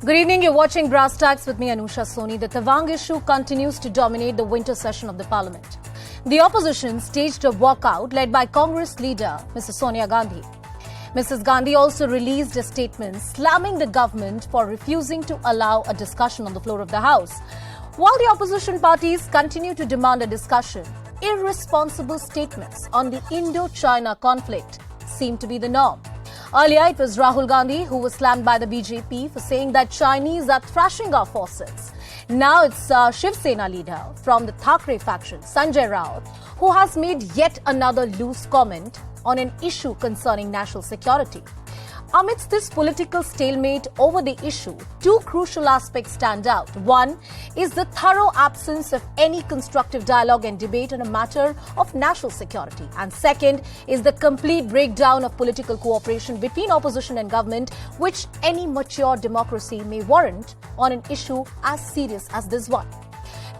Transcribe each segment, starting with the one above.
Good evening, you're watching Brass Tacks with me, Anusha Soni. The Tawang issue continues to dominate the winter session of the Parliament. The opposition staged a walkout led by Congress leader Mrs. Sonia Gandhi. Mrs. Gandhi also released a statement slamming the government for refusing to allow a discussion on the floor of the House. While the opposition parties continue to demand a discussion, irresponsible statements on the Indo-China conflict seem to be the norm. Earlier, it was Rahul Gandhi who was slammed by the BJP for saying that Chinese are thrashing our forces. Now it's Shiv Sena leader from the Thackeray faction, Sanjay Raut, who has made yet another loose comment on an issue concerning national security. Amidst this political stalemate over the issue, two crucial aspects stand out. One is the thorough absence of any constructive dialogue and debate on a matter of national security. And second is the complete breakdown of political cooperation between opposition and government, which any mature democracy may warrant on an issue as serious as this one.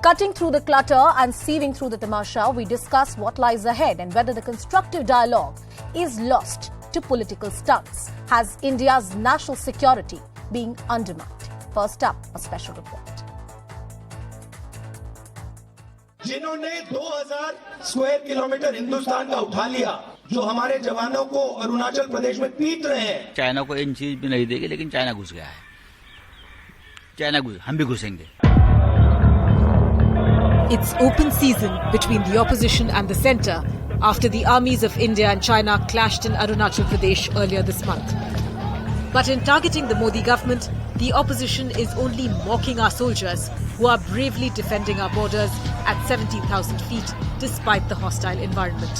Cutting through the clutter and sieving through the tamasha, we discuss what lies ahead and whether the constructive dialogue is lost to political stunts. Has India's national security being undermined? First up, a special report. जिन्होंने 2000 square kilometre Hindustan का उठा लिया, जो हमारे जवानों को अरुणाचल प्रदेश में पीट रहे हैं। चाइना को इन चीज भी नहीं देगी, लेकिन चाइना घुस गया है। हम भी घुसेंगे। It's open season between the opposition and the centre after the armies of India and China clashed in Arunachal Pradesh earlier this month. But in targeting the Modi government, the opposition is only mocking our soldiers who are bravely defending our borders at 17,000 feet despite the hostile environment.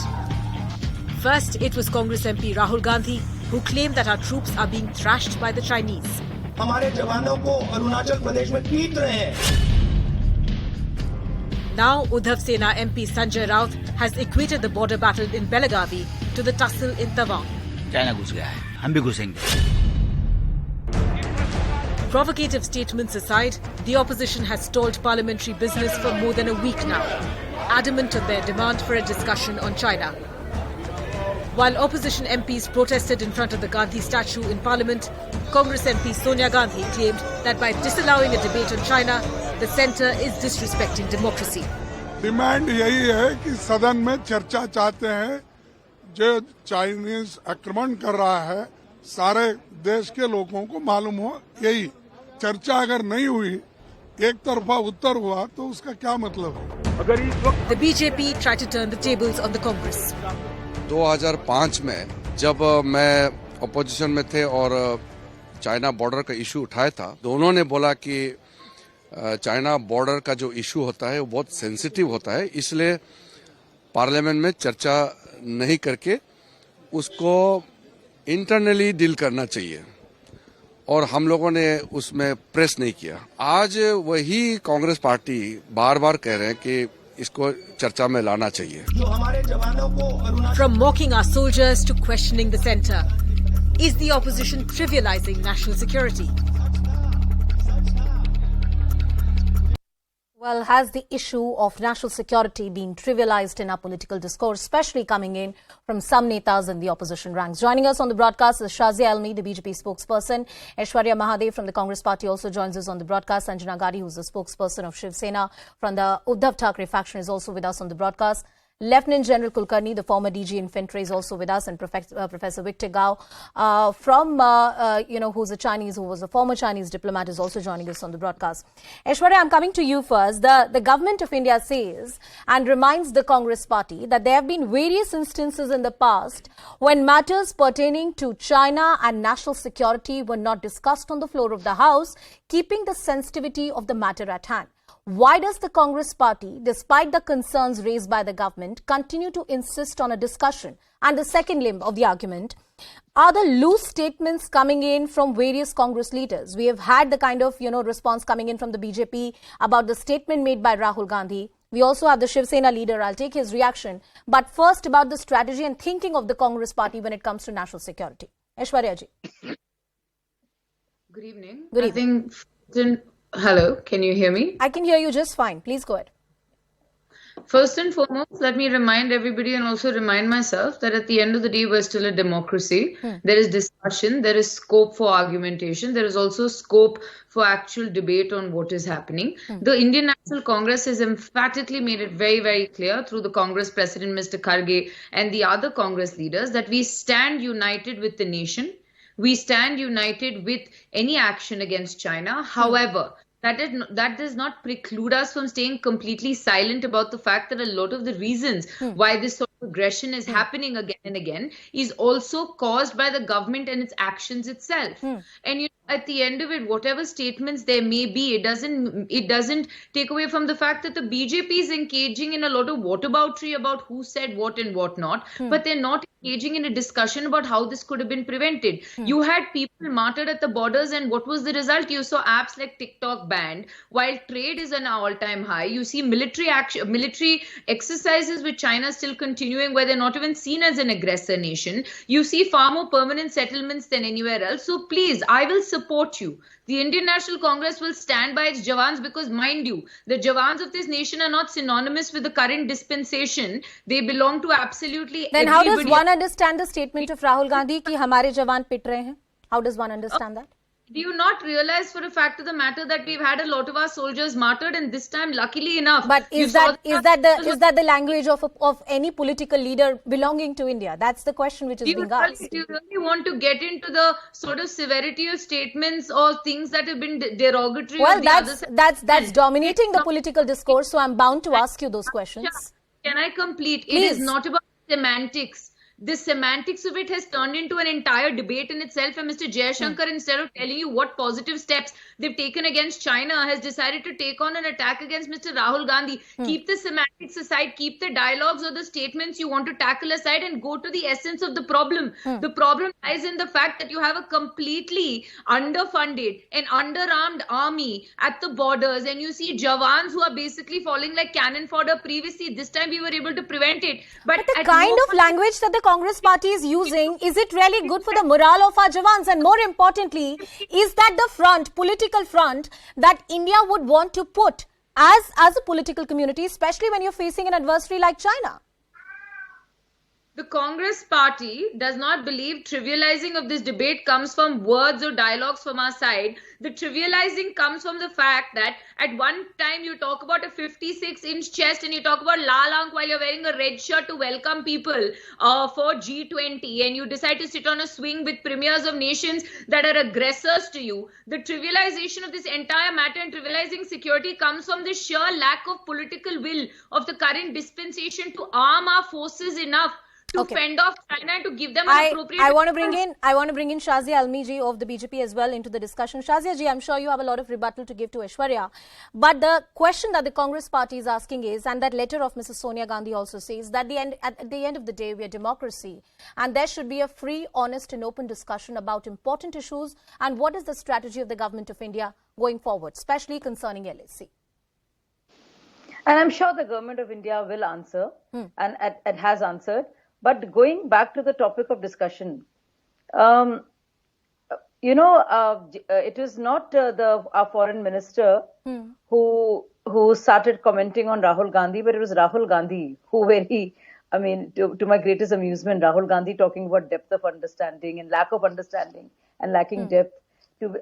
First, it was Congress MP Rahul Gandhi who claimed that our troops are being thrashed by the Chinese. हमारे जवानों को अरुणाचल प्रदेश में पीट रहे हैं। Now, Uddhav Sena MP Sanjay Raut has equated the border battle in Belagavi to the tussle in Tawang. China घुस गया है, हम भी घुसेंगे। Provocative statements aside, the opposition has stalled parliamentary business for more than a week now, adamant of their demand for a discussion on China. While opposition MPs protested in front of the Gandhi statue in Parliament, Congress MP Sonia Gandhi claimed that by disallowing a debate on China, the centre is disrespecting democracy. Demand यही है कि सदन में चर्चा चाहते हैं। जो Chinese आक्रमण कर रहा है, सारे देश के लोगों को मालूम हो। यही चर्चा अगर नहीं हुई, एक तरफा उत्तर हुआ, तो उसका क्या मतलब है? The BJP tried to turn the tables on the Congress. 2005 में जब मैं अपोजिशन में थे और चाइना बॉर्डर का इशू उठाया था, तो उन्होंने बोला कि चाइना बॉर्डर का जो इशू होता है वो बहुत सेंसिटिव होता है, इसलिए पार्लियामेंट में चर्चा नहीं करके उसको इंटरनली डील करना चाहिए, और हम लोगों ने उसमें प्रेस नहीं किया। आज वही कांग्रेस पार्टी बार बार कह रहे हैं कि इसको चर्चा में लाना चाहिए। From mocking our soldiers to questioning the centre, is the opposition trivializing national security? Well, has the issue of national security been trivialized in our political discourse, especially coming in from some netas in the opposition ranks? Joining us on the broadcast is Shazia Almi, the BJP spokesperson. Aishwarya Mahadev from the Congress party also joins us on the broadcast. Sanjana Gadi, who's the spokesperson of Shiv Sena from the Uddhav Thackeray faction, is also with us on the broadcast. Lieutenant General Kulkarni, the former DG Infantry, is also with us, and Professor Victor Gao, who's a Chinese, who was a former Chinese diplomat, is also joining us on the broadcast. Aishwarya, I'm coming to you first. The government of India says and reminds the Congress party that there have been various instances in the past when matters pertaining to China and national security were not discussed on the floor of the House, keeping the sensitivity of the matter at hand. Why does the Congress party, despite the concerns raised by the government, continue to insist on a discussion? And the second limb of the argument are the loose statements coming in from various Congress leaders. We have had the kind of, response coming in from the BJP about the statement made by Rahul Gandhi. We also have the Shiv Sena leader. I'll take his reaction. But first, about the strategy and thinking of the Congress party when it comes to national security. Aishwarya ji. Good evening. Good evening. Hello, can you hear me? I can hear you just fine. Please go ahead. First and foremost, let me remind everybody and also remind myself that at the end of the day, we're still a democracy. There is discussion, there is scope for argumentation, there is also scope for actual debate on what is happening. The Indian National Congress has emphatically made it very, very clear through the Congress President, Mr. Kharge, and the other Congress leaders that we stand united with the nation. We stand united with any action against China. However, that does not preclude us from staying completely silent about the fact that a lot of the reasons why this sort of aggression is happening again and again is also caused by the government and its actions itself. And at the end of it, whatever statements there may be, it doesn't take away from the fact that the BJP is engaging in a lot of whataboutery about who said what and what not, but they're not engaging in a discussion about how this could have been prevented. You had people martyred at the borders, and what was the result? You saw apps like TikTok banned, while trade is an all-time high. You see military exercises with China still continuing, where they're not even seen as an aggressor nation. You see far more permanent settlements than anywhere else. So please, I will support you. The Indian National Congress will stand by its Jawans because, mind you, the Jawans of this nation are not synonymous with the current dispensation. They belong to absolutely Then everybody. how does one understand the statement of Rahul Gandhi कि हमारे जवान पिट रहे हैं? How does one understand that? Do you not realize for a fact of the matter that we've had a lot of our soldiers martyred, and this time, luckily enough, But is that the language of any political leader belonging to India? That's the question which is being asked. Do you really want to get into the sort of severity of statements or things that have been derogatory? Well, that's dominating the political discourse, so I'm bound to ask you those questions. Can I complete? Please. It is not about semantics. The semantics of it has turned into an entire debate in itself, and Mr. Jaishankar, instead of telling you what positive steps they've taken against China, has decided to take on an attack against Mr. Rahul Gandhi. Keep the semantics aside, keep the dialogues or the statements you want to tackle aside, and go to the essence of the problem. The problem lies in the fact that you have a completely underfunded and underarmed army at the borders, and you see Jawans who are basically falling like cannon fodder. Previously, this time we were able to prevent it. But the kind of language that the Congress party is using, is it really good for the morale of our Jawans? And more importantly, is that the political front that India would want to put as a political community, especially when you're facing an adversary like China? The Congress party does not believe trivializing of this debate comes from words or dialogues from our side. The trivializing comes from the fact that at one time you talk about a 56-inch chest and you talk about Lalang while you're wearing a red shirt to welcome people for G20, and you decide to sit on a swing with premiers of nations that are aggressors to you. The trivialization of this entire matter and trivializing security comes from the sheer lack of political will of the current dispensation to arm our forces enough to fend off China and to give them an appropriate... I want to bring in Shazia Almi of the BJP as well into the discussion. Shazia ji, I'm sure you have a lot of rebuttal to give to Aishwarya. But the question that the Congress party is asking is, and that letter of Mrs. Sonia Gandhi also says, that at the end of the day, we are democracy. And there should be a free, honest and open discussion about important issues and what is the strategy of the government of India going forward, especially concerning LAC. And I'm sure the government of India will answer and has answered. But going back to the topic of discussion, it is not our foreign minister who started commenting on Rahul Gandhi, but it was Rahul Gandhi who to my greatest amusement, Rahul Gandhi talking about depth of understanding and lack of understanding and lacking depth.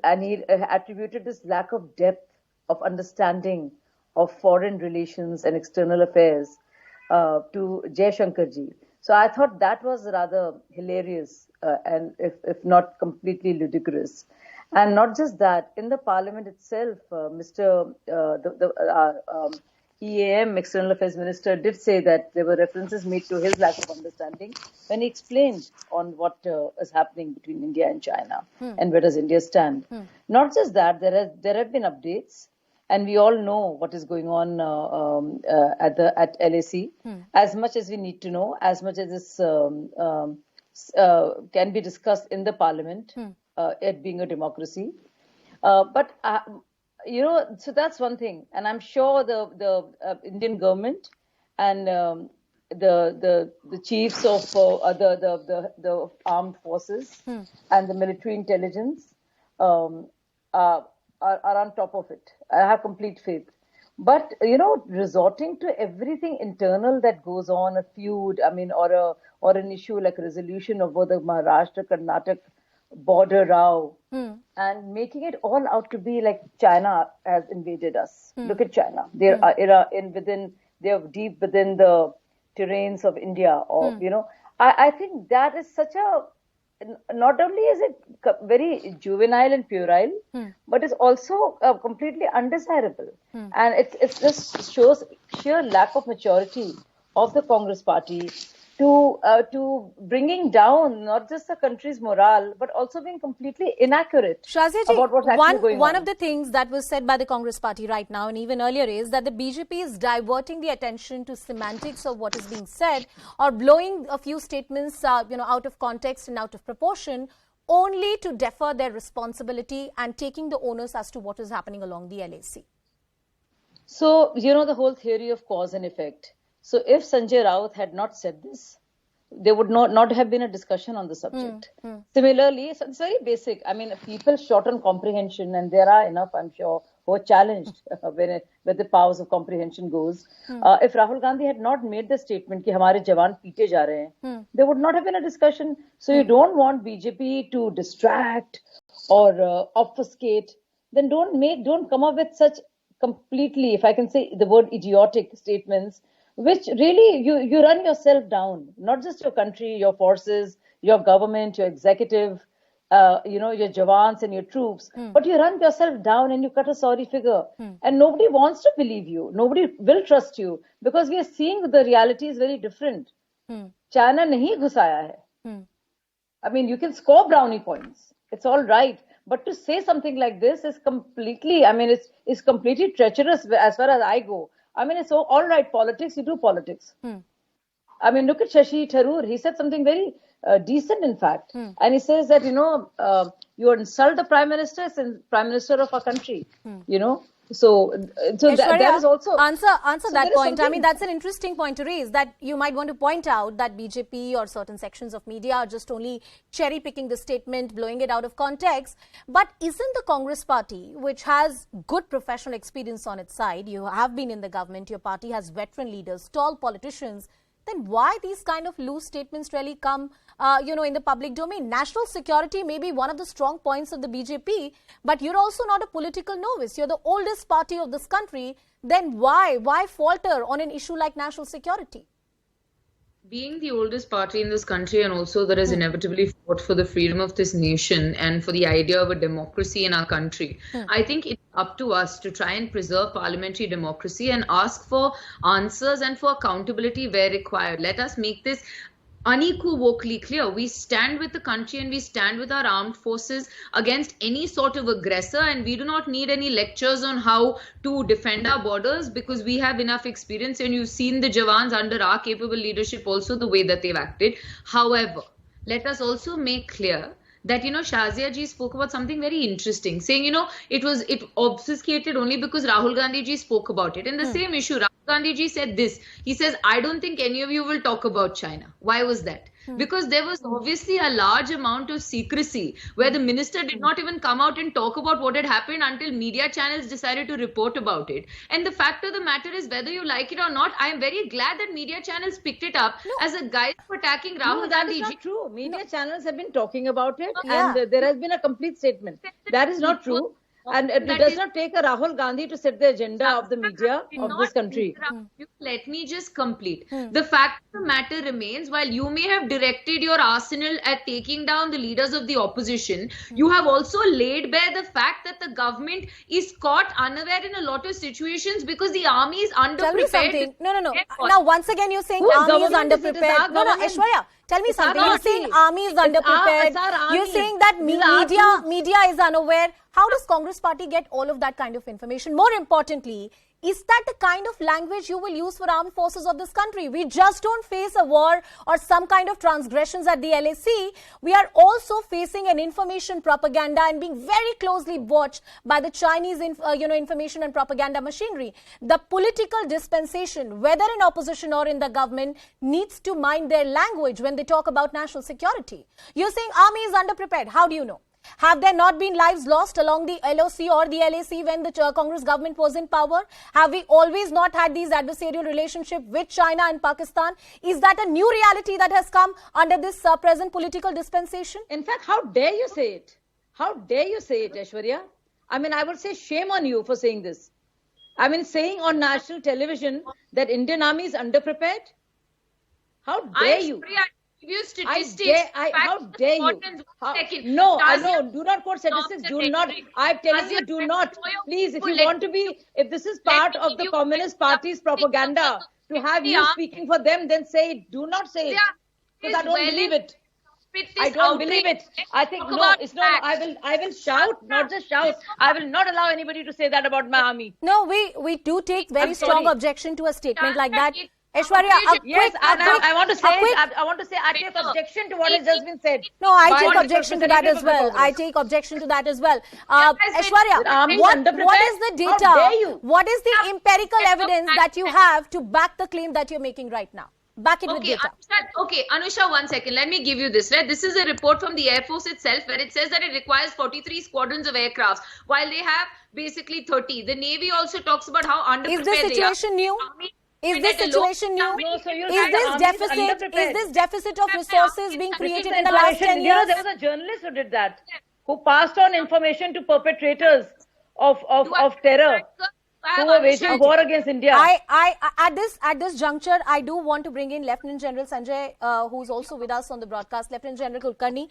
And he attributed this lack of depth of understanding of foreign relations and external affairs to Jaishankar ji. So I thought that was rather hilarious and if not completely ludicrous. And not just that, in the parliament itself, EAM, External Affairs Minister, did say that there were references made to his lack of understanding when he explained on what is happening between India and China and where does India stand. Not just that, there have been updates. And we all know what is going on at LAC. As much as we need to know, as much as this can be discussed in the parliament, it being a democracy. So that's one thing. And I'm sure the Indian government and the chiefs of the armed forces and the military intelligence are on top of it. I have complete faith. But, you know, resorting to everything internal that goes on, a feud, I mean, or an issue like resolution of the Maharashtra-Karnataka border row, and making it all out to be like China has invaded us. Look at China. They're they're deep within the terrains of India. Or you know, I think that is such a, not only is it very juvenile and puerile, but it's also completely undesirable. And it just shows sheer lack of maturity of the Congress party to bringing down not just the country's morale, but also being completely inaccurate about what's actually going on. One of the things that was said by the Congress party right now and even earlier is that the BJP is diverting the attention to semantics of what is being said, or blowing a few statements out of context and out of proportion, only to defer their responsibility and taking the onus as to what is happening along the LAC. So, you know, the whole theory of cause and effect. So if Sanjay Raut had not said this, there would not have been a discussion on the subject. Similarly, so it's very basic. I mean, people short on comprehension, and there are enough, I'm sure, who are challenged where the powers of comprehension goes. If Rahul Gandhi had not made the statement that hamare jawan peete ja rahe hain, there would not have been a discussion. So you don't want BJP to distract or obfuscate, then don't come up with such completely, if I can say the word, idiotic statements, which really you run yourself down, not just your country, your forces, your government, your executive, your jawans and your troops, but you run yourself down and you cut a sorry figure. And nobody wants to believe you. Nobody will trust you, because we are seeing that the reality is very different. China nahi ghusaya hai. I mean, you can score brownie points. It's all right. But to say something like this is completely, I mean, it's completely treacherous as far as I go. I mean, it's all right, politics, you do politics. I mean, look at Shashi Tharoor. He said something very decent, in fact. And he says that, you insult the Prime Minister, it's the Prime Minister of our country, So that is also... Answer that point. I mean, that's an interesting point to raise, that you might want to point out that BJP or certain sections of media are just only cherry-picking the statement, blowing it out of context. But isn't the Congress party, which has good professional experience on its side, you have been in the government, your party has veteran leaders, tall politicians, then why these kind of loose statements really come, in the public domain? National security may be one of the strong points of the BJP, but you're also not a political novice. You're the oldest party of this country. Then why falter on an issue like national security? Being the oldest party in this country, and also that has inevitably fought for the freedom of this nation and for the idea of a democracy in our country, I think it's up to us to try and preserve parliamentary democracy and ask for answers and for accountability where required. Let us make this unequivocally clear. We stand with the country and we stand with our armed forces against any sort of aggressor, and we do not need any lectures on how to defend our borders, because we have enough experience, and you've seen the Jawans under our capable leadership also, the way that they've acted. However, let us also make clear that, Shazia ji spoke about something very interesting, saying, it obfuscated only because Rahul Gandhi ji spoke about it. In the same issue, Rahul Gandhi ji said this. He says, I don't think any of you will talk about China. Why was that? Because there was obviously a large amount of secrecy where the minister did not even come out and talk about what had happened until media channels decided to report about it. And the fact of the matter is, whether you like it or not, I am very glad that media channels picked it up as a guide for attacking Rahul Gandhi. That is not true. Media channels have been talking about it, and there has been a complete statement. That is not true. And it does not take a Rahul Gandhi to set the agenda of the media of this country. Let me just complete. The fact of the matter remains, while you may have directed your arsenal at taking down the leaders of the opposition, you have also laid bare the fact that the government is caught unaware in a lot of situations because the army is underprepared. Tell me something. No. Now, once again, you're saying army is underprepared. No, Aishwarya. Tell me something. You're saying army is underprepared. You're saying that media is unaware. How does Congress party get all of that kind of information? More importantly, is that the kind of language you will use for armed forces of this country? We just don't face a war or some kind of transgressions at the LAC. We are also facing an information propaganda and being very closely watched by the Chinese, information and propaganda machinery. The political dispensation, whether in opposition or in the government, needs to mind their language when they talk about national security. You're saying army is underprepared. How do you know? Have there not been lives lost along the LOC or the LAC when the Congress government was in power? Have we always not had these adversarial relationships with China and Pakistan? Is that a new reality that has come under this present political dispensation? In fact, how dare you say it? How dare you say it, Aishwarya? I mean, I would say shame on you for saying this. I mean, saying on national television that Indian Army is underprepared? How dare you? Give you statistics. How dare you? No, do not quote statistics. Do not. I'm telling you, do not. Please, if you want to be, if this is part of the Communist Party's propaganda to have you speaking for them, then say it. Do not say it. Because I don't believe it. I don't believe it. I think no, it's not. I will shout, not just shout. I will not allow anybody to say that about my army. No, we do take very strong objection to a statement like that. Aishwarya, I want to say I take objection to what has just been said. No, I take objection to that as well. I take objection to that as well. Aishwarya, what is the data? What is the empirical evidence that you have to back the claim that you're making right now? Back it with data. Anusha, 1 second. Let me give you this. Right, this is a report from the Air Force itself, where it says that it requires 43 squadrons of aircrafts, while they have basically 30. The Navy also talks about how underprepared they are. Is this situation new? Is this situation new? Is this deficit of resources being created in the last 10 years? There was a journalist who did that, who passed on information to perpetrators of terror, who were waging war against India. At this juncture, I do want to bring in Lieutenant General Sanjay, who's also with us on the broadcast. Lieutenant General Kulkarni,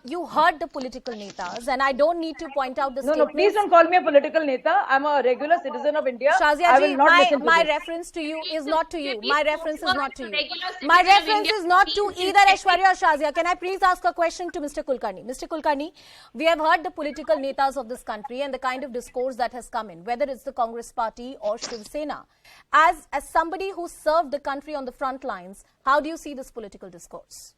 you heard the political netas, and I don't need to point out the statements. No, please don't call me a political neta. I'm a regular citizen of India. Shazia ji, my reference to you is not to you. My reference is not to you. My reference is not to either Aishwarya or Shazia. Can I please ask a question to Mr. Kulkarni? Mr. Kulkarni, we have heard the political netas of this country and the kind of discourse that has come in, whether it's the Congress Party or Shiv Sena. As somebody who served the country on the front lines, how do you see this political discourse?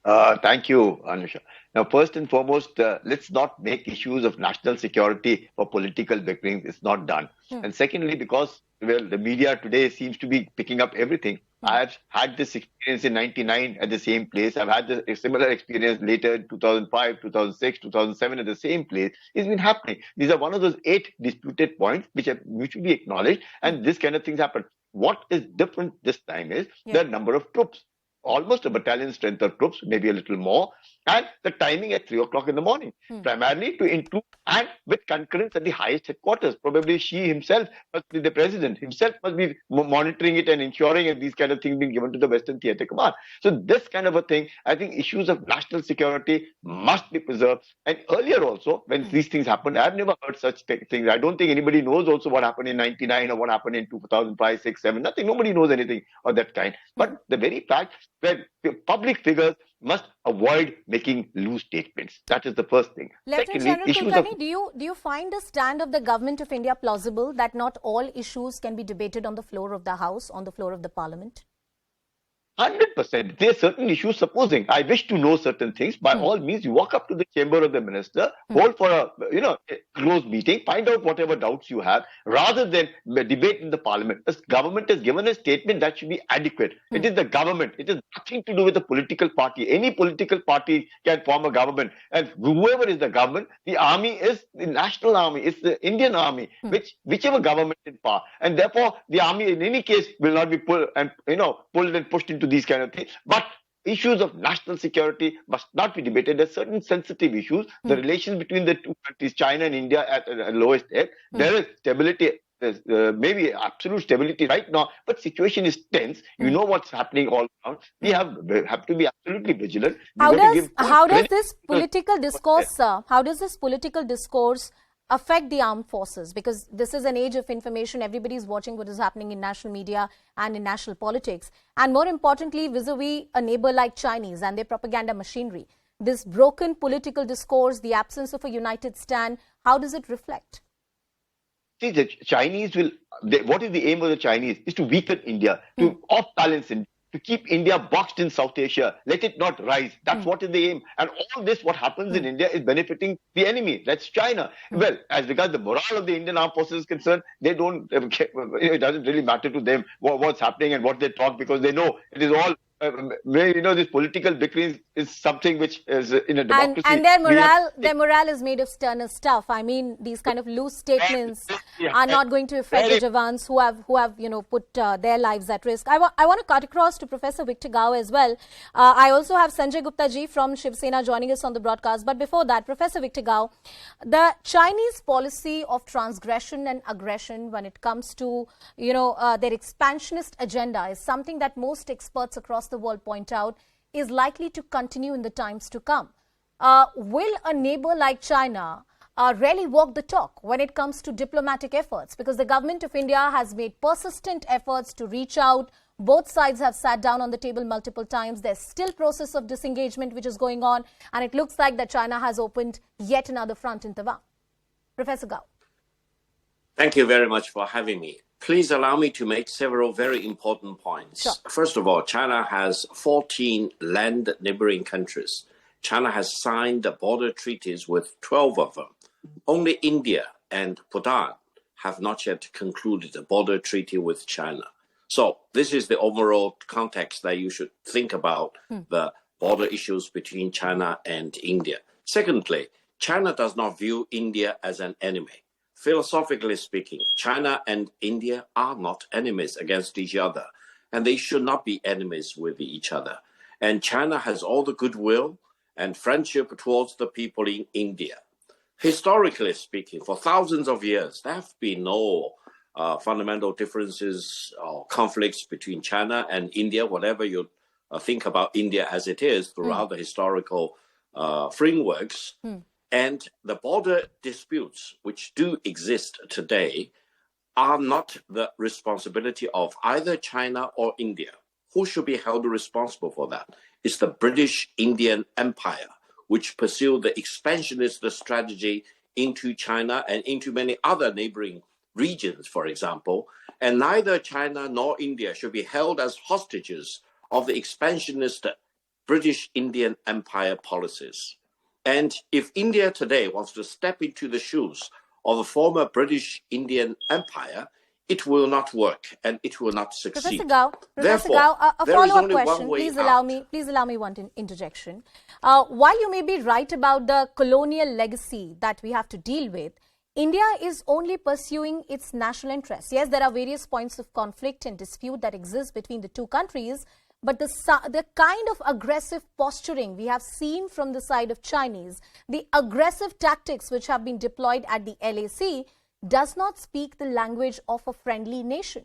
Thank you, Anusha. Now, first and foremost, let's not make issues of national security for political bickerings. It's not done. And secondly, because the media today seems to be picking up everything. I've had this experience in 99 at the same place. I've had a similar experience later in 2005, 2006, 2007 at the same place. It's been happening. These are one of those 8 disputed points which are mutually acknowledged, and this kind of things happen. What is different this time is the number of troops. Almost a battalion strength of troops, maybe a little more, and the timing at 3 o'clock in the morning, primarily to include and with concurrence at the highest headquarters. Probably she himself must be the president, himself must be monitoring it and ensuring that these kind of things being given to the Western Theatre Command. So this kind of a thing, I think issues of national security must be preserved. And earlier also, when these things happened, I've never heard such things. I don't think anybody knows also what happened in 99 or what happened in 2005, 6, 7. Nothing. Nobody knows anything of that kind. But the very fact that public figures must avoid making loose statements. That is the first thing. Lieutenant General Kulkarni, do you find the stand of the Government of India plausible that not all issues can be debated on the floor of the House, on the floor of the Parliament? 100%. There are certain issues. Supposing I wish to know certain things, by all means, you walk up to the chamber of the minister, hold for a closed meeting, find out whatever doubts you have, rather than debate in the Parliament. The government has given a statement that should be adequate. It is the government. It has nothing to do with the political party. Any political party can form a government, and whoever is the government, the army is the national army. It's the Indian army, whichever government in power, and therefore the army in any case will not be pulled and pushed into these kind of things. But issues of national security must not be debated. There are certain sensitive issues. The relations between the two countries, China and India, at the lowest ebb. There is stability. There's maybe absolute stability right now, but situation is tense. You know what's happening all around. We have to be absolutely vigilant. How does this political discourse affect the armed forces? Because this is an age of information. Everybody is watching what is happening in national media and in national politics. And more importantly, vis-a-vis a neighbor like Chinese and their propaganda machinery. This broken political discourse, the absence of a united stand, how does it reflect? See, the Chinese what is the aim of the Chinese? Is to weaken India, to off-balance India, to keep India boxed in South Asia, let it not rise. That's what is the aim. And all this, what happens in India, is benefiting the enemy. That's China. Well, as regards the morale of the Indian armed forces is concerned, they don't, it doesn't really matter to them what's happening and what they talk, because they know it is all this political bickering is something which is in a democracy. And their morale is made of sterner stuff. I mean, these kind of loose statements are not going to affect the Javans who have put their lives at risk. I want to cut across to Professor Victor Gao as well. I also have Sanjay Gupta ji from Shiv Sena joining us on the broadcast. But before that, Professor Victor Gao, the Chinese policy of transgression and aggression when it comes to their expansionist agenda is something that most experts across the world point out is likely to continue in the times to come. Will a neighbor like China really walk the talk when it comes to diplomatic efforts? Because the government of India has made persistent efforts to reach out. Both sides have sat down on the table multiple times. There's still process of disengagement which is going on, and it looks like that China has opened yet another front in Tawang. Professor Gao. Thank you very much for having me. Please allow me to make several very important points. Sure. First of all, China has 14 land neighboring countries. China has signed border treaties with 12 of them. Only India and Bhutan have not yet concluded a border treaty with China. So this is the overall context that you should think about the border issues between China and India. Secondly, China does not view India as an enemy. Philosophically speaking, China and India are not enemies against each other, and they should not be enemies with each other. And China has all the goodwill and friendship towards the people in India. Historically speaking, for thousands of years, there have been no fundamental differences or conflicts between China and India, whatever you think about India as it is throughout the historical frameworks. And the border disputes which do exist today are not the responsibility of either China or India. Who should be held responsible for that? It's the British Indian Empire, which pursued the expansionist strategy into China and into many other neighboring regions, for example. And neither China nor India should be held as hostages of the expansionist British Indian Empire policies. And if India today wants to step into the shoes of the former British Indian Empire, it will not work and it will not succeed. Professor Gao, a follow-up question. Please allow me one interjection. While you may be right about the colonial legacy that we have to deal with, India is only pursuing its national interests. Yes, there are various points of conflict and dispute that exist between the two countries, but the kind of aggressive posturing we have seen from the side of Chinese, the aggressive tactics which have been deployed at the LAC, does not speak the language of a friendly nation.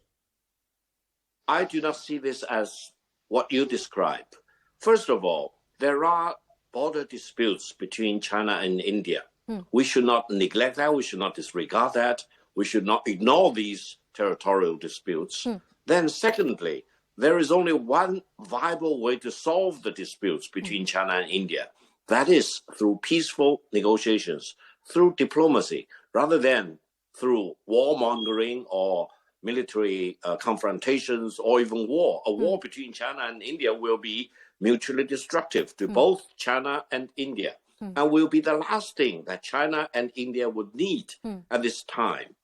I do not see this as what you describe. First of all, there are border disputes between China and India. We should not neglect that. We should not disregard that. We should not ignore these territorial disputes. Then secondly, there is only one viable way to solve the disputes between China and India. That is through peaceful negotiations, through diplomacy, rather than through warmongering or military confrontations or even war. A war between China and India will be mutually destructive to both China and India and will be the last thing that China and India would need at this time.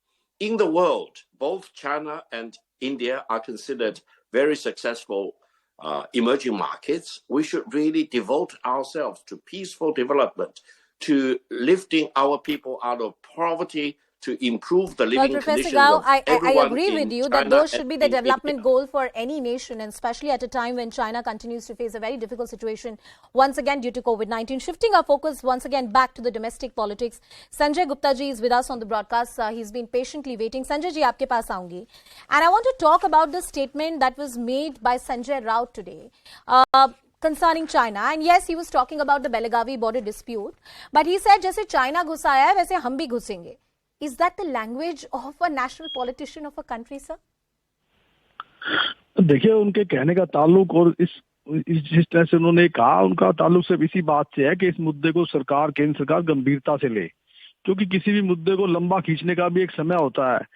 In the world, both China and India are considered very successful emerging markets. We should really devote ourselves to peaceful development, to lifting our people out of poverty, to improve the living conditions Gao, of everyone. I agree with you that those should be the development goal for any nation, and especially at a time when China continues to face a very difficult situation, once again due to COVID-19. Shifting our focus once again back to the domestic politics, Sanjay Gupta ji is with us on the broadcast. He's been patiently waiting. Sanjay ji, aapke paas aungi. And I want to talk about the statement that was made by Sanjay Rao today concerning China. And yes, he was talking about the Belagavi border dispute, but he said, जैसे China घुसा है, वैसे हम भी घुसेंगे. Is that the language of a national politician of a country, sir? देखिए, उनके कहने का ताल्लुक और जिस तरह से उन्होंने कहा, उनका ताल्लुक सिर्फ इसी बात से है कि इस मुद्दे को केंद्र सरकार गंभीरता से ले, क्योंकि किसी भी मुद्दे को लंबा खींचने का भी एक समय होता है.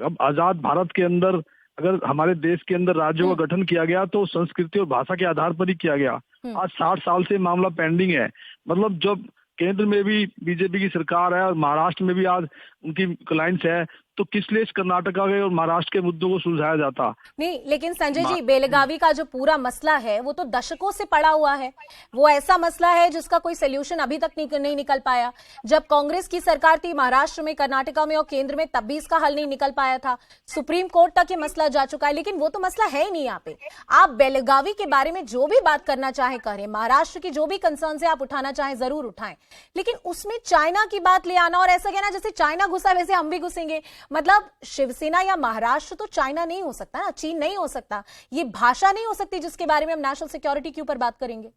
अब आजाद भारत के अंदर अगर हमारे देश के अंदर राज्यों का गठन किया गया तो संस्कृति और भाषा के आधार पर ही किया गया. आज 60 साल से मामला पेंडिंग है. मतलब जब केंद्र में भी बीजेपी की सरकार है और महाराष्ट्र में भी आज उनकी अलायंस है, तो किस लिए कर्नाटका के और महाराष्ट्र के मुद्दों को सुलझाया जाता? नहीं, लेकिन संजय जी, बेलगावी का जो पूरा मसला है वो तो दशकों से पड़ा हुआ है। वो ऐसा मसला है जिसका कोई सोल्यूशन अभी तक नहीं निकल पाया। जब कांग्रेस की सरकार थी महाराष्ट्र में, कर्नाटका में और केंद्र में, तब भी इसका हल नहीं निकल पाया था। सुप्रीम कोर्ट तक ये मसला जा चुका है, लेकिन वो तो मसला है ही नहीं यहाँ पे। आप बेलगावी के बारे में जो भी बात करना चाहें करें, महाराष्ट्र की जो भी कंसर्न है आप उठाना चाहें जरूर उठाएं, लेकिन उसमें चाइना की बात ले आना और ऐसा कहना जैसे चाइना घुसा वैसे हम भी घुसेंगे, मतलब शिवसेना या महाराष्ट्र तो चाइना नहीं हो सकता ना, चीन नहीं हो सकता, ये भाषा नहीं हो सकती जिसके बारे में हम नेशनल सिक्योरिटी के ऊपर बात करेंगे।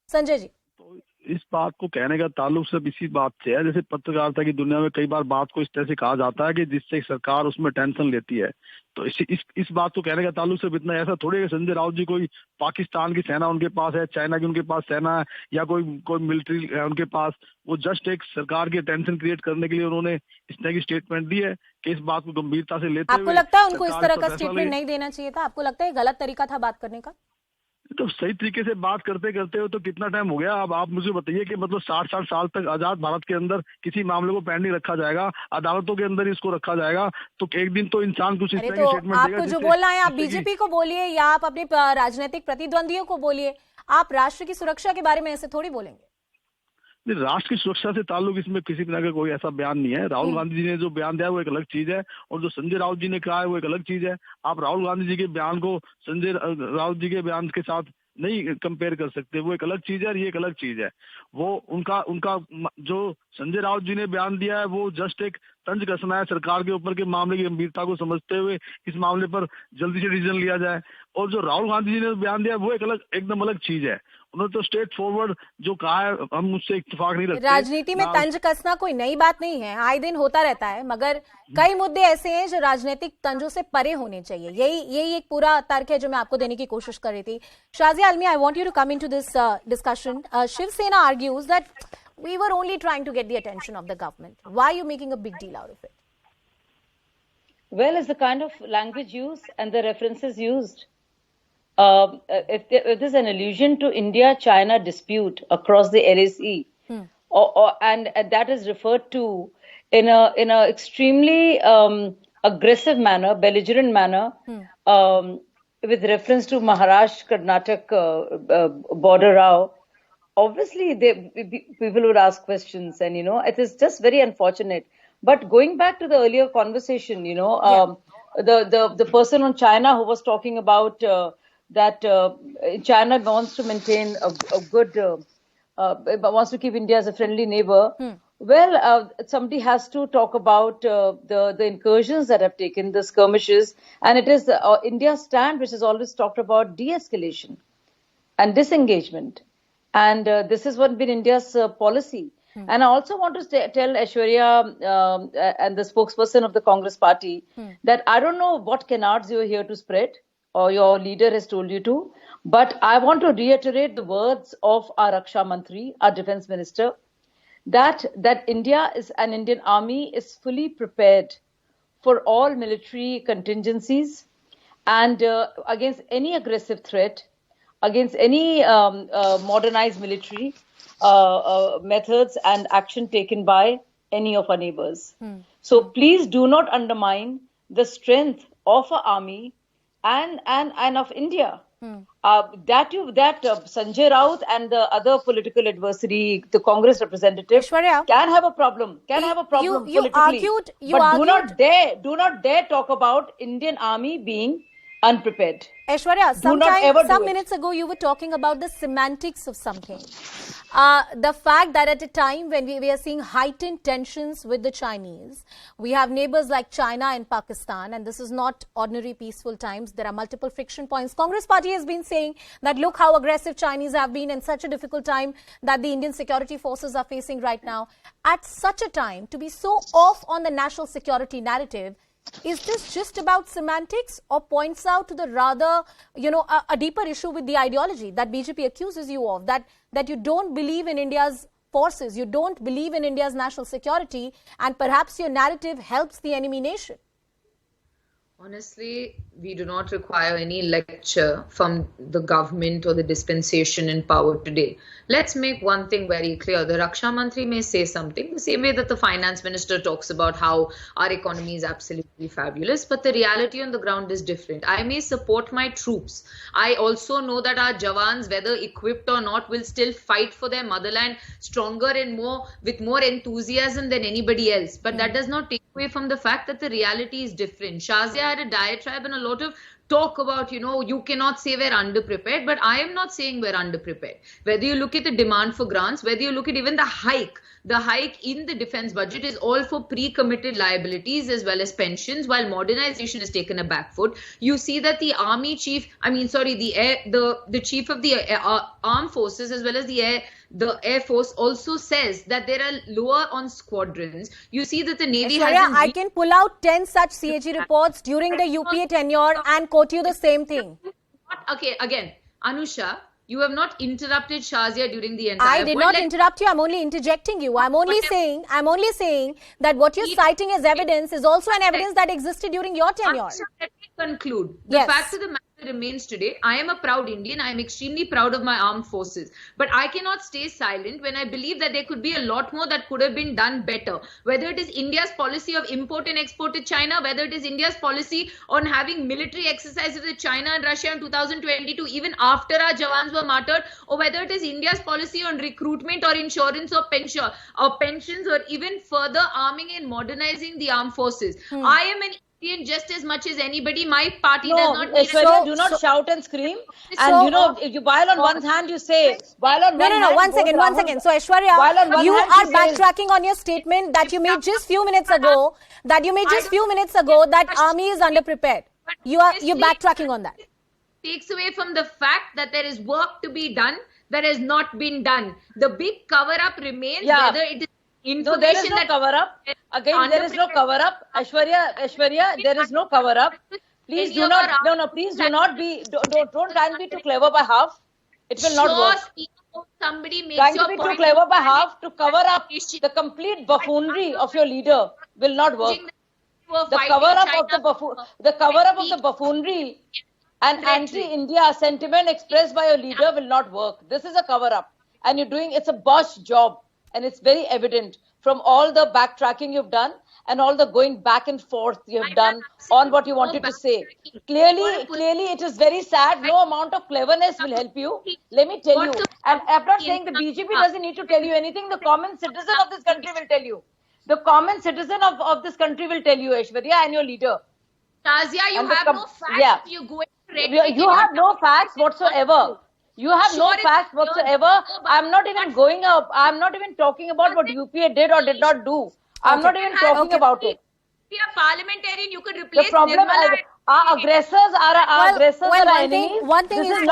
संजय जी, तो इस बात को कहने का ताल्लुक सिर्फ इसी बात से है, जैसे पत्रकारिता की दुनिया में कई बार बात को इस तरह से कहा जाता है कि जिससे सरकार उसमें टेंशन लेती है, तो इस बात को कहने का ताल्लुक सिर्फ इतना, ऐसा थोड़ी है संजय राउत जी कोई पाकिस्तान की सेना उनके पास है, चाइना की उनके पास सेना है, या कोई मिलिट्री है उनके पास। वो जस्ट एक सरकार की टेंशन क्रिएट करने के लिए उन्होंने इस तरह की स्टेटमेंट दी है कि इस बात को गंभीरता से लेते हुए। आपको लगता है उनको इस तरह का स्टेटमेंट नहीं देना चाहिए था? आपको लगता है गलत तरीका था बात करने का? तो सही तरीके से बात करते करते हो तो कितना टाइम हो गया? अब आप मुझे बताइए कि मतलब 60 साल तक आजाद भारत के अंदर किसी मामले को पेंडिंग रखा जाएगा, अदालतों के अंदर इसको रखा जाएगा, तो एक दिन तो इंसान कुछ इस तरह की स्टेटमेंट देगा। आपको जो बोलना है आप बीजेपी को बोलिए या आप अपने राजनीतिक प्रतिद्वंदियों को बोलिए, आप राष्ट्र की सुरक्षा के बारे में ऐसे थोड़ी बोलेंगे। राष्ट्र की सुरक्षा से ताल्लुक इसमें किसी तरह का कोई ऐसा बयान नहीं है। राहुल गांधी जी ने जो बयान दिया है वो एक अलग चीज है, और जो संजय राउत जी ने कहा है वो एक अलग चीज है। आप राहुल गांधी जी के बयान को संजय राउत जी के बयान के साथ नहीं कंपेयर कर सकते, वो एक अलग चीज है और ये एक अलग चीज है। वो उनका जो संजय राउत जी ने बयान दिया है वो जस्ट एक तंज कसना है सरकार के ऊपर के मामले की गंभीरता को समझते हुए इस मामले पर जल्दी से डिसीजन लिया जाए, और जो राहुल गांधी जी ने बयान दिया वो एकदम अलग चीज है। उन्होंने तो स्ट्रेट फॉरवर्ड जो कहा है, हम उससे इत्तेफाक नहीं रखते। राजनीति में तंज कसना कोई नई बात नहीं है, आए दिन होता रहता है, मगर कई मुद्दे ऐसे हैं जो राजनीतिक तंजों से परे होने चाहिए। यही एक पूरा तर्क है जो मैं आपको देने की कोशिश कर रही थी। Shazia Ilmi, I want you to come into this discussion. Shiv Sena argues that we were only trying to get the attention of the government. Why are you making a big deal out of it? Well, it's the kind of language used and the references used. If there's an allusion to India-China dispute across the LAC, and that is referred to in a extremely aggressive manner, belligerent manner, with reference to Maharashtra-Karnataka border row, obviously people would ask questions, and it is just very unfortunate. But going back to the earlier conversation, the person on China who was talking about that China wants to maintain a good, wants to keep India as a friendly neighbor. Well, somebody has to talk about the incursions that have taken, the skirmishes, and it is India's stand which has always talked about de-escalation and disengagement. And this has been India's policy. And I also want to tell Aishwarya and the spokesperson of the Congress party that I don't know what canards you're here to spread, or your leader has told you to, but I want to reiterate the words of our Raksha Mantri, our defense minister, that India is an Indian army is fully prepared for all military contingencies and against any aggressive threat, against any modernized military methods and action taken by any of our neighbors. So please do not undermine the strength of our army and of India. That Sanjay Raut and the other political adversary, the Congress representative, can have a problem. Politically. Do not dare talk about Indian army being unprepared. Aishwarya, some minutes ago you were talking about the semantics of something. The fact that at a time when we are seeing heightened tensions with the Chinese, we have neighbors like China and Pakistan, and this is not ordinary peaceful times. There are multiple friction points. Congress party has been saying that look how aggressive Chinese have been in such a difficult time that the Indian security forces are facing right now. At such a time, to be so off on the national security narrative, is this just about semantics, or points out to the rather, a deeper issue with the ideology that BJP accuses you of, that you don't believe in India's forces, you don't believe in India's national security, and perhaps your narrative helps the enemy nation? Honestly, we do not require any lecture from the government or the dispensation in power today. Let's make one thing very clear. The Raksha Mantri may say something the same way that the finance minister talks about how our economy is absolutely fabulous, but the reality on the ground is different. I may support my troops. I also know that our Jawans, whether equipped or not, will still fight for their motherland stronger and with more enthusiasm than anybody else. But that does not take away from the fact that the reality is different. Shazia had a diatribe and a lot of talk about, you cannot say we're underprepared, but I am not saying we're underprepared. Whether you look at the demand for grants, whether you look at even the hike in the defense budget is all for pre-committed liabilities as well as pensions, while modernization has taken a back foot. You see that the army chief, the chief of the armed forces as well as the Air Force also says that there are lower on squadrons. You see that the Navy has... I can pull out 10 such CAG reports during the UPA tenure and quote you the same thing. Okay, again, Anusha, you have not interrupted Shazia during the entire... I did not interrupt you. I'm only interjecting you. I'm only saying that what you're citing as evidence is also an evidence that existed during your tenure. Anusha, let me conclude. The fact of the matter remains today, I am a proud Indian. I am extremely proud of my armed forces. But I cannot stay silent when I believe that there could be a lot more that could have been done better. Whether it is India's policy of import and export to China, whether it is India's policy on having military exercises with China and Russia in 2022, even after our Jawans were martyred, or whether it is India's policy on recruitment or insurance or pensions, or even further arming and modernizing the armed forces. I am an Indian just as much as anybody. My party does not need... do not shout and scream. And while on one hand you say... One second. So Aishwarya, you are backtracking on your statement that you made just few minutes ago, that army is underprepared. You're backtracking on that. Takes away from the fact that there is work to be done that has not been done. The big cover-up remains, whether it is information... No, there is no cover-up. Again, there is no cover-up. Aishwarya, there is no cover-up. Please do not, please do not be, don't try and be too clever by half. It will not work. Somebody makes trying to be too clever by half to cover up the complete buffoonery of your leader will not work. The cover-up of the buffoonery and anti-India sentiment expressed by your leader will not work. This is a cover-up. And you're doing, it's a bosh job. And it's very evident from all the backtracking you've done and all the going back and forth you've done on what you wanted to say. Clearly, it is very sad. No amount of cleverness will help you. Let me tell you. And I'm not saying the BJP doesn't need to tell you anything. The common citizen of this country will tell you. The common citizen of this country will tell you, Aishwarya, and your leader. Tazia, you have no facts. You have no facts whatsoever. You have no facts whatsoever. I'm not even going up. I'm not even talking about what UPA did or did not do. I'm not even talking about it. Be a parliamentarian, you could replace the problem Nirmala. Our aggressors are our enemies. One thing is for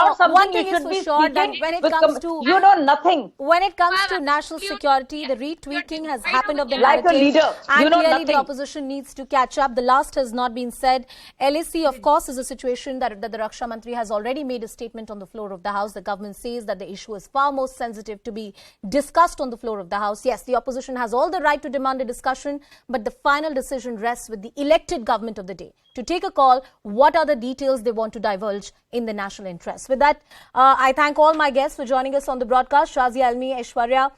sure that when it comes to you know nothing. When it comes to national security, the retweaking has happened of the narrative, like a leader. And clearly the opposition needs to catch up. The last has not been said. LAC, of course, is a situation that the Raksha Mantri has already made a statement on the floor of the House. The government says that the issue is far more sensitive to be discussed on the floor of the House. Yes, the opposition has all the right to demand a discussion, but the final decision rests with the elected government of the day to take a call what are the details they want to divulge in the national interest. With that, I thank all my guests for joining us on the broadcast. Shazia Almi, Aishwarya.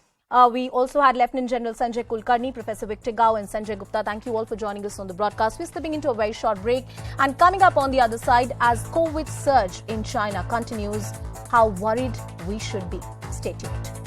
We also had Lieutenant General Sanjay Kulkarni, Professor Victor Gao and Sanjay Gupta. Thank you all for joining us on the broadcast. We're slipping into a very short break. And coming up on the other side, as COVID surge in China continues, how worried we should be. Stay tuned.